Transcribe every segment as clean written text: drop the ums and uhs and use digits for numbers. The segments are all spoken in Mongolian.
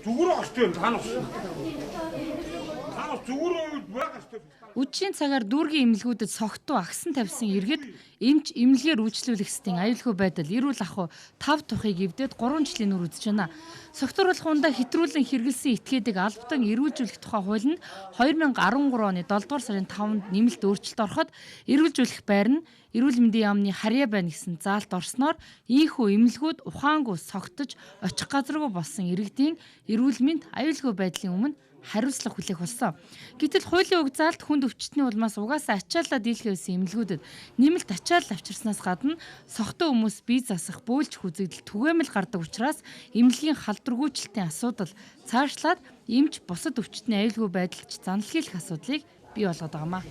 зүгээр аштай та нар зүгээр байх аштай. Үдшийн цагаар дүүргийн эмнэлгүүдэд согтуу агсан тавьсан иргэд эмч эмнэлгээр үйлчлүүлэх хэстийн аюулгүй байдал эрүүл ахуй тав тухыг эвдээд 3 жилийн нүр үзэж байна. Согтууруулах ундаа хэтрүүлэн хэрэгэлсэн этгээдэг албатан эрүүлжүүлэх тухай хууль нь 2013 оны 7 дугаар сарын 5-нд нэмэлт өөрчлөлт ороход эрүүлжүүлэх байр нь эрүүл мэндийн яамны харьяа байна гэсэн заалт орсноор ийхүү эмнэлгүүд ухаангүй согтож очих газаргүй болсон иргэдийн эрүүл мэнд аюулгүй байдлын өмнө хариуцлага хүлээх болсон. Гэтэл хуулийн уг заалт хүнд өвчтний улмаас угаасаа ачааллаа дийлэх байсан эмнэлгүүдэд нэмэлт ачаалал авчирснаас гадна согтуу хүмүүс бие засах бөөлж хүзэгдэл түгээмэл гардаг учраас эмнэлгийн халдваргүйчлэлтийн асуудал цаашлаад эмч бусад өвчтний аюулгүй байдалч занал хийх асуудлыг бий болгоод байгаамаа.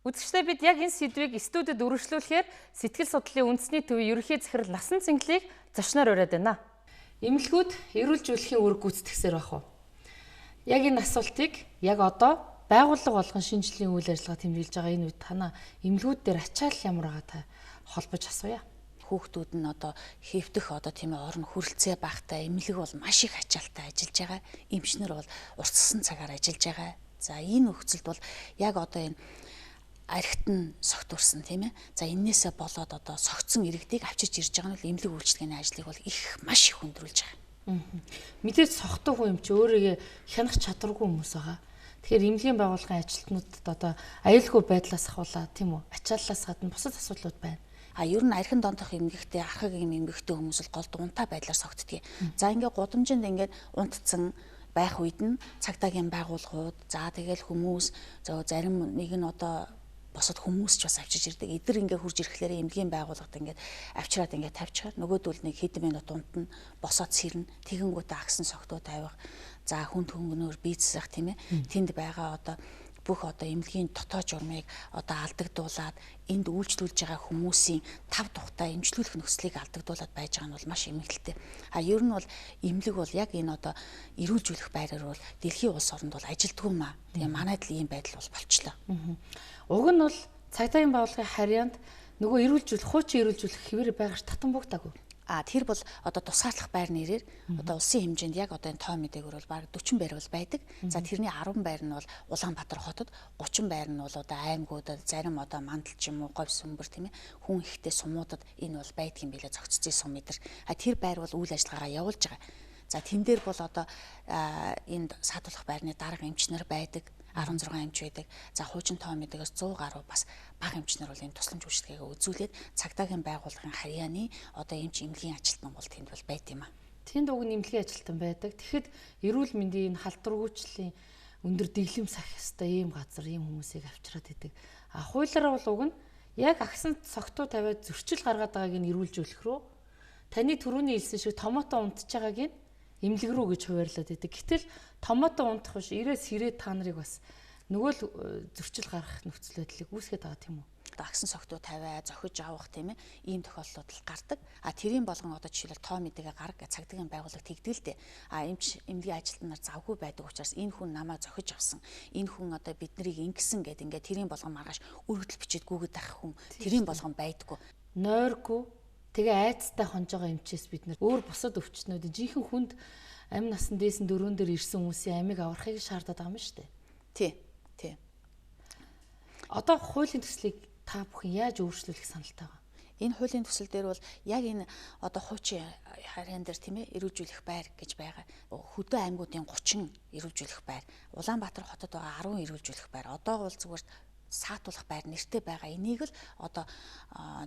Үзэгчдээ бид яг энэ сэдвийг студид үргэлжлүүлэхээр сэтгэл судлалын үндэсний төвийн ерөнхий захирал Насан Цэнгэлийг зочноор ураад байна. Эмнэлгүүд эрүүлжүүлэхийн үүрэг гүйцэтгэсээр байх уу? Яг энэ асуултыг яг одоо байгууллага болгон шинжилгээний үйл ажиллагаа тэмдэглэж байгаа энэ үед танаа эмнэлгүүд дээр ачаал ямар байгаа та холбож асууя. Хүүхдүүд нь одоо хэвдэх тийм орон хүрэлцээ багтай эмнэлэг бол маш их ачаалтай ажиллаж байгаа. Эмчнэр бол уртссан цагаар ажиллаж байгаа. За энэ нөхцөлд бол яг энэ архит нь согтурсан тийм ээ. За энээсээ болоод согтсон иргэдийг авчирч ирж байгаа нь бол эмнэлэг үйлчлэгээний ажлыг бол маш их өндрүүлж байгаа. Мэдээж согтуугүй юм чи өөрийгөө хянах чадваргүй хүмүүс байгаа. Тэгэхээр эмнэлгийн байгууллагын ажилтнуудад аюулгүй байдлаас ахуулаад тийм үү ачааллаас гадна бусад асуудлууд байна. Ер нь архин дондох эмгэгтэй архагийн эмгэгтэй хүмүүс бол гол унтаа байдлаар согтдгийг. За гудамжинд унтцсан байх үед нь цагдаагийн байгууллагууд за тэгэл хүмүүс зарим нэг нь босод хүмүүс ч бас авчиж ирдэг. Эдгээр хурж ирэхлээр эмнэлгийн байгууллагад авчираад тавьчихаар нөгөөдөл нэг хэдэн минут унтна, босоод сэрнэ, тэгэнгүүтээ агсан согтуу тавих. За хүнд хөнгөнөөр бийцсах тийм ээ. Тэнд байгаа бүх эмнэлгийн дотоод журмыг алдагдуулаад энд үйлчлүүлж байгаа хүмүүсийн тав тухтай эмчлүүлэх нөхцөлийг алдагдуулаад байж байгаа нь бол маш эмгэгтэй. Ер нь бол эмнэлэг бол яг энэ эрүүлжүүлэх байраар бол дэлхийн улс оронд бол ажилтгүй маа. Тэгээ манайд л ийм байдал бол болчлоо. Уг нь бол цагдаагийн байгууллагын харьяанд нөгөө эрүүлжүүлэх, хуучин эрүүлжүүлэх хэвээр байгаач татан бугтаагүй. Тэр бол тусгаарлах байр нэрээр улсын хэмжээнд яг энэ тоо мэдээгөр бол баг 40 байр бол байдаг. За тэрний 10 байр нь бол Улаанбаатар хотод, 30 байр нь бол аймагуудад, зарим мандал ч юм уу, говь сүмбэр тийм ээ, хүн ихтэй сумуудад энэ бол байдгийн билээ зохицсон сум мэдэр. Тэр байр бол үйл ажиллагаагаа явуулж байгаа. За тэн дээр бол энд саатуулах байрны дарга эмчнэр байдаг. 16 эмч байдаг. За хуучин тоо мэдээс 100 гаруй бас бага эмчнэр бол энэ тусламж үйлчлэгээ үзүүлээд цагдаагийн байгууллагын харьяаны эмч эмнэлгийн ажилтнууд бол тэнд бол байт юм аа. Тэнд уг эмнэлгийн ажилтан байдаг. Тэгэхэд эрүүл мэндийн халдваргүйчлийн өндөр дэглэм сах ёстой ийм газар, ийм хүмүүсийг авчираад идэг. Хуулиараа бол уг нь яг агсан согтуу тавиад зөрчил гаргаад байгааг нь эрүүлжүүлэх рүү таны түрүүний хэлсэн шиг томото унтж байгааг нь эмнэлэг рүү гэж хуваарлаад идэг. Гэтэл томото унтах биш, ирээс ирээд та нарыг бас нөгөө л зөрчил гаргах нөхцөл байдлыг үүсгэж байгаа тийм үү? Агсан согтуу тавиа, зохиж авах тийм ээ, ийм тохиолдлууд гардаг. Тэрийн болгон жишээлбэл тоо мэдэгээ гарга цагдаагийн байгууллага тэгдэлтэй. Эмнэлгийн ажилтнууд нар завгүй байдаг учраас энэ хүн намаа зохиж авсан. Энэ хүн бид нарыг ингэсэн гэдэг тэрийн болгон маргааш өргөдөл бичээд гүгэд авах хүн тэрийн болгон байдаггүй. Нойргүй тэгээ айцтай хонж байгаа эмчээс бид нар өөр бусад өвчтнүүдийн жинхэнэ хүнд амь насны дээсэн дөрөөн дээр ирсэн хүмүүсийн амийг аврахыг шаардаад байгаа юм шүү дээ. Тий. Одоо хуулийн төслийг та бүхэн яаж өөрчлөх саналтай байгаа? Энэ хуулийн төсөл дээр бол яг энэ хуучин харьяан дээр тийм ээ эрүүлжүүлэх байр гэж байгаа. Хөдөө аймагуудын 30 эрүүлжүүлэх байр, Улаанбаатар хотод байгаа 10 эрүүлжүүлэх байр. Одоо бол зүгээр саатуулах байр нэртэй байгаа. Энийг л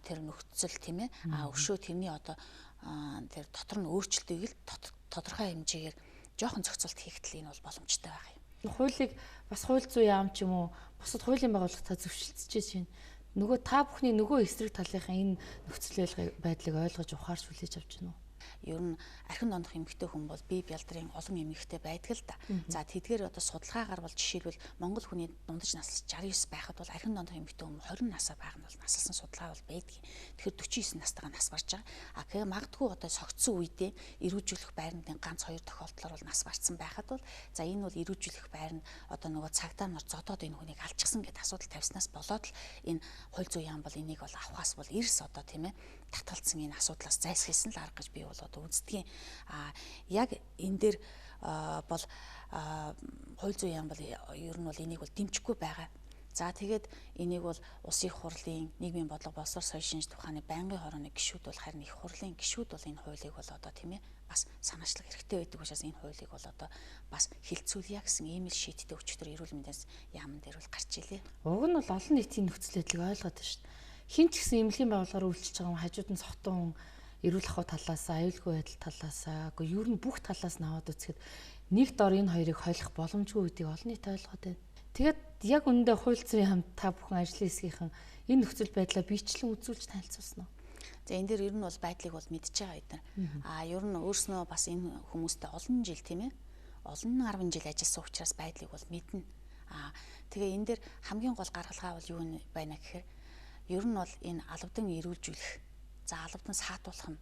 тэр нөхцөл тийм ээ өшөө тэрний тэр дотор нь өөрчлөлтийг л тодорхой хэмжээгээр жоохон зохицуулт хийхдээ энэ бол боломжтой байгаа юм. Хуулийг бас хууль зүйн яам ч юм уу бусад хуулийн байгууллагатаа зөвшөлтсөж байна. Нөгөө та бүхний нөгөө эсрэг талынхаа энэ нөхцөл байдлыг ойлгож ухаарч хүлээж авч байна уу? Ер нь архин дондох эмэгтэй хүн бол бие бялдрын олон эмэгтэй байдаг л да. За тэдгээр судалгаагаар бол жишээлбэл Монгол хүний дундаж нас 69 байхад бол архин дондох эмэгтэй хүн 20 насаа байх нь бол насалсан судалгаа бол байдаг. Тэгэхээр 49 настайгаа нас барж байгаа. Тэгэхээр магадгүй согтсон үедээ эрүүжүүлэх байрны ганц 2 тохиолдлоор бол нас барсан байхад бол за энэ бол эрүүжүүлэх байранд нөгөө цагдаа нар зодоод энэ хүнийг алчихсан гэдэг асуудал тавьснаас болоод л энэ хууль зүйн яам бол энийг бол авахаас бол эрс тийм ээ татгалцсан энэ асуудлаас зайлсхийсэн л арга гэж би бол одоо үздгийн. Яг энэ дээр бол хууль зүйн яам бол ер нь бол энийг бол дэмжихгүй байгаа. За тэгээд энийг бол Улсын их хурлын нийгмийн бодлого боловсрол соёлын шинжилгээ ухааны байнгын хорооны гишүүд бол харин их хурлын гишүүд бол энэ хуулийг бол одоо тийм ээ бас санаачлах хэрэгтэй байдаг учраас энэ хуулийг бол одоо бас хилцүүлье гэсэн ийм л шийдтэй өчтөр эрүүл мэндийн яамн дээр бол гарч илээ. Уг нь бол олон нийтийн нөхцөл байдлыг ойлгоод байна шүү дээ. Хин ч гэсэн эмнэлгийн байгууллагаар үйлчилж байгаа хүн хажууд нь цогтун эрүүл ахуй талаасаа, аюулгүй байдал талаасаа, үгүй ер нь бүх талаас нь аваад үзэхэд нэг дор энэ хоёрыг хойлох боломжгүй гэдгийг олон нийт ойлгоод байна. Тэгээд яг үүндээ хууль зүйн хамт та бүхэн ажлын хэсгийнхэн энэ нөхцөл байдлаа биечлэн үзүүлж танилцуулсан уу? За энэ дээр ер нь бол байдлыг бол мэдж байгаа бид нар. Ер нь өөрснөө бас энэ хүмүүстэй олон жил тийм ээ. Олон 10 жил ажилласан учраас байдлыг бол мэднэ. Тэгээ энэ дээр хамгийн гол гаргалгаа бол юу байна гэхээр ер нь бол энэ албадан эрүүлжүүлэх, за албадан саатуулах нь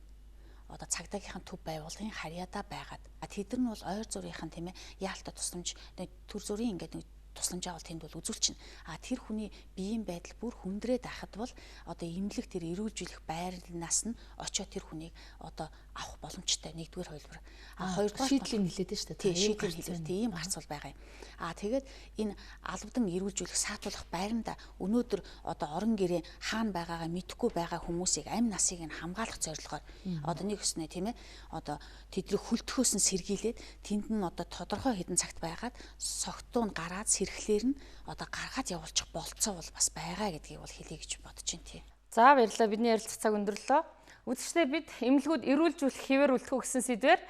одоо цагдаагийнхын төв байгууллагын харьяадаа байгаад тэд нар бол ойр зургийнхан тийм ээ яалтаа тусламж төр зүрийн ингээд тусламжаа бол тэнд бол үзүүлчихнэ. Тэр хүний биеийн байдал бүр хүндрээд байхад бол одоо эмнэлэг тэр эрүүлжүүлэх байрнаас нь очиод тэр хүнийг одоо авах боломжтой нэгдүгээр хувилбар. Хоёрдугаар шийдлийг нэлээд нь шүү дээ. Тийм шийдлийг хэлээд тийм гарц бол байгаа юм. Тэгээд энэ албадан эрүүлжүүлэх саатуулах байранда өнөөдөр одоо орон гэрээ хаана байгаагаа мэдэхгүй байгаа хүмүүсийг амь насыг нь хамгаалах зорилгоор одоо нэг өснө тийм ээ одоо тэдний хөлтгөөс нь сэргийлээд тэнд нь одоо тодорхой хэдэн цагт байгаад согтуу нь гараад сэрхлээр нь одоо гаргаад явуулчих болцоо бол бас байгаа гэдгийг бол хэлье гэж бодож байна тийм. За баярлалаа. Бидний ярилцах цаг өндөрлөө. Үзэгчдээ бид эмнэлгүүд эрүүлжүүлэх хэвээр үлдэхүү гэсэн сэдвээр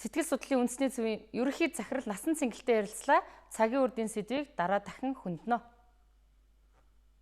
сэтгэл судлалын үндэсний зөвийн ерөнхий захирал Насан Цэнгэлтэй ярилцлаа. Цагийн үрдийн сэдвийг дараа дахин хөндлөнө.